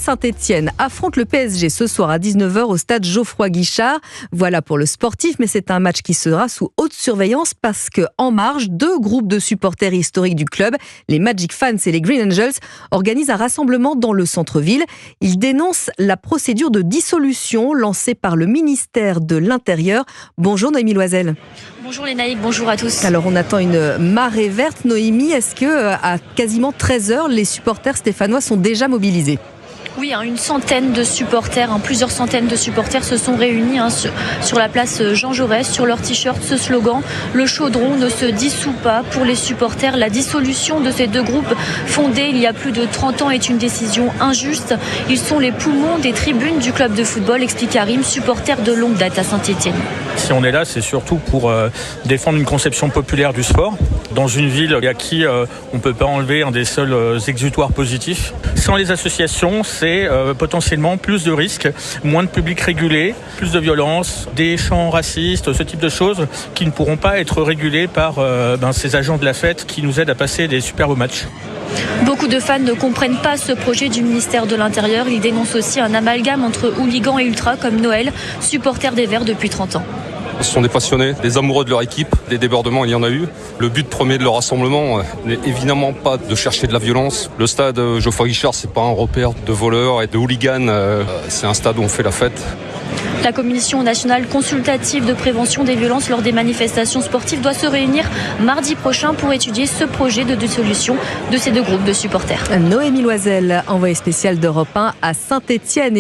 Saint-Etienne affronte le PSG ce soir à 19h au stade Geoffroy Guichard. Voilà pour le sportif, mais c'est un match qui sera sous haute surveillance parce que en marge, deux groupes de supporters historiques du club, les Magic Fans et les Green Angels, organisent un rassemblement dans le centre-ville. Ils dénoncent la procédure de dissolution lancée par le ministère de l'Intérieur. Bonjour Noémie Loisel. Bonjour les naïcs, bonjour à tous. Alors on attend une marée verte. Noémie, est-ce que à quasiment 13h, les supporters stéphanois sont déjà mobilisés ? Oui, une centaine de supporters, plusieurs centaines de supporters se sont réunis sur la place Jean Jaurès, sur leur t-shirt, ce slogan « Le chaudron ne se dissout pas ». Pour les supporters, la dissolution de ces deux groupes fondés il y a plus de 30 ans est une décision injuste. Ils sont les poumons des tribunes du club de football, explique Karim, supporter de longue date à Saint-Etienne. Si on est là, c'est surtout pour défendre une conception populaire du sport dans une ville à qui on ne peut pas enlever un des seuls exutoires positifs. Sans les associations, c'est potentiellement plus de risques, moins de public régulé, plus de violence, des chants racistes, ce type de choses qui ne pourront pas être régulés par ces agents de la fête qui nous aident à passer des super beaux matchs. Beaucoup de fans ne comprennent pas ce projet du ministère de l'Intérieur. Ils dénoncent aussi un amalgame entre hooligans et ultras comme Noël, supporter des Verts depuis 30 ans. Ce sont des passionnés, des amoureux de leur équipe. Des débordements, il y en a eu. Le but premier de leur rassemblement n'est évidemment pas de chercher de la violence. Le stade Geoffroy Guichard, c'est pas un repère de voleurs et de hooligans. C'est un stade où on fait la fête. La Commission nationale consultative de prévention des violences lors des manifestations sportives doit se réunir mardi prochain pour étudier ce projet de dissolution de ces deux groupes de supporters. Noémie Loisel, envoyée spéciale d'Europe 1 à Saint-Etienne.